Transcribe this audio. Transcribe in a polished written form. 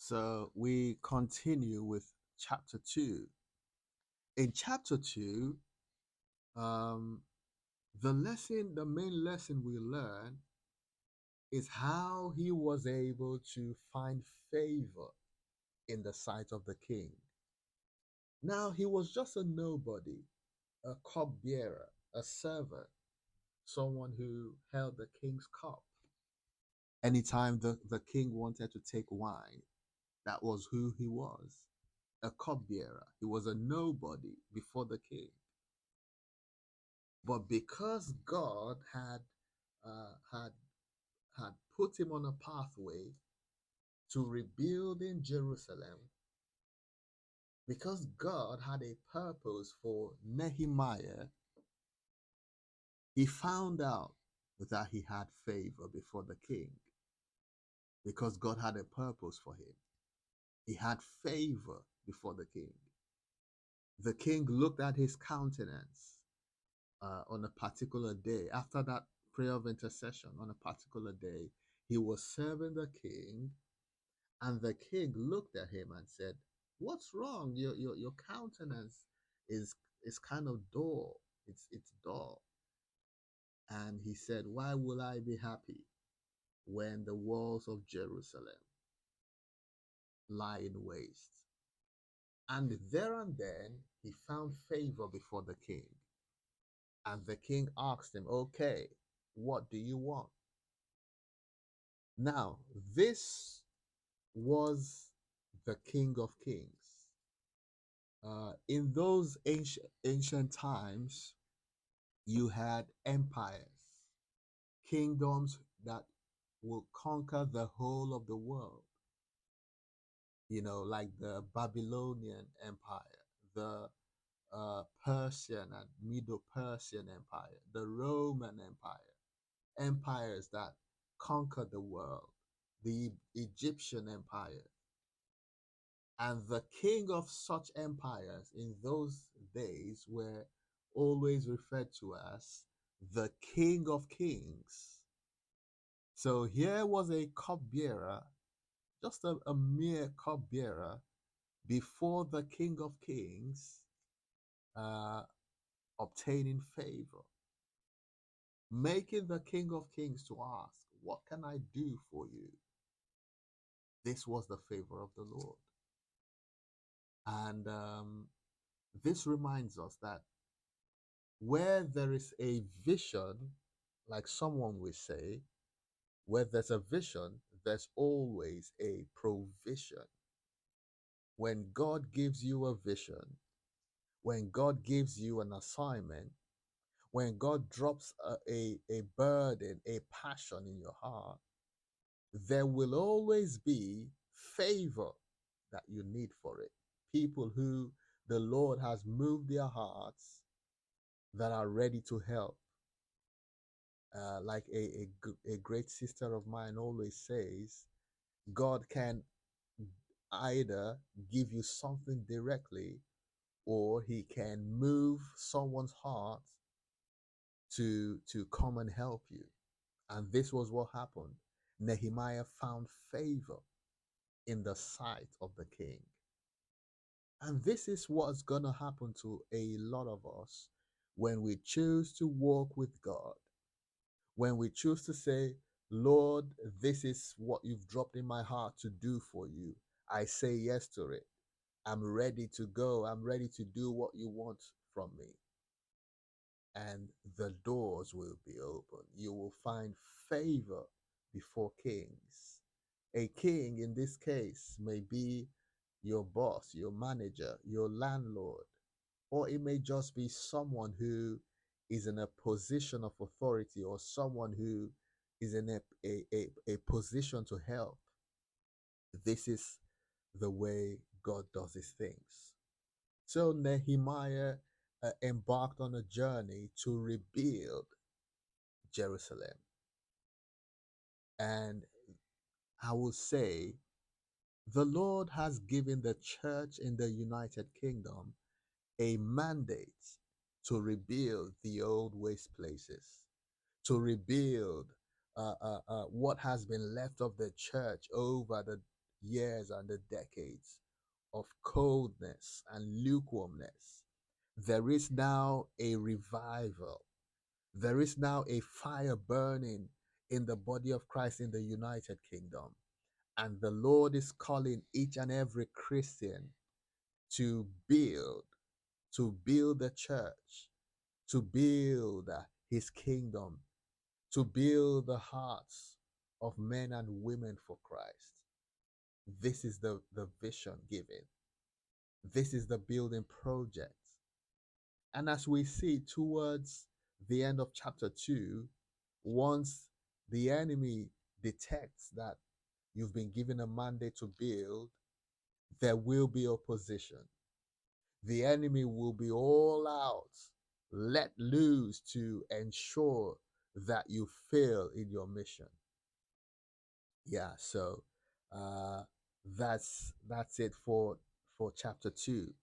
So we continue with chapter 2. In chapter 2, um, the main lesson we learn is how he was able to find favor in the sight of the king. Now, he was just a nobody, a cupbearer, a servant, someone who held the king's cup. Anytime the king wanted to take wine, that was who he was, a cupbearer. He was a nobody before the king. But because God uh, had had put him on a pathway to rebuilding Jerusalem, because God had a purpose for Nehemiah, he found out that he had favor before the king because God had a purpose for him. He had favor before the king. The king looked at his countenance on a particular day. After that prayer of intercession on a particular day, he was serving the king, and the king looked at him and said, "What's wrong? Your countenance is kind of dull. It's dull." And he said, "Why will I be happy when the walls of Jerusalem lie in waste?" And there and then he found favor before the king. And the king asked him, "Okay, what do you want?" Now, this was the King of Kings. In those ancient times, you had empires, kingdoms that will conquer the whole of the world. Like the Babylonian Empire, the Persian and Middle Persian Empire, the Roman Empire, empires that conquered the world, the Egyptian Empire. And the king of such empires in those days were always referred to as the King of Kings. So here was a cupbearer, just a mere cupbearer, before the King of Kings, uh, obtaining favor, making the King of Kings to ask, "What can I do for you?" This was the favor of the Lord. And this reminds us that where there is a vision, like someone will say, where there's a vision, there's always a provision. When God gives you a vision, when God gives you an assignment, when God drops a burden, a passion in your heart, there will always be favor that you need for it. People who the Lord has moved their hearts that are ready to help. Like a great sister of mine always says, God can either give you something directly, or he can move someone's heart to come and help you. And this was what happened. Nehemiah found favor in the sight of the king. And this is what's going to happen to a lot of us when we choose to walk with God. When we choose to say, "Lord, this is what you've dropped in my heart to do for you. I say yes to it. I'm ready to go. I'm ready to do what you want from me." And the doors will be open. You will find favor before kings. A king in this case may be your boss, your manager, your landlord, or it may just be someone who is in a position of authority, or someone who is in a position to help. This is the way God does his things. So Nehemiah embarked on a journey to rebuild Jerusalem. And I will say, the Lord has given the church in the United Kingdom a mandate to rebuild the old waste places, to rebuild what has been left of the church over years and the decades of coldness and lukewarmness, there is now a revival. There is now a fire burning in the body of Christ in the United Kingdom. And the Lord is calling each and every Christian to build the church, to build his kingdom, to build the hearts of men and women for Christ. This is the vision given. This is the building project. And as we see towards the end of chapter 2, once the enemy detects that you've been given a mandate to build, there will be opposition. The enemy will be all out, let loose to ensure that you fail in your mission. Yeah, so uh, that's it for chapter 2.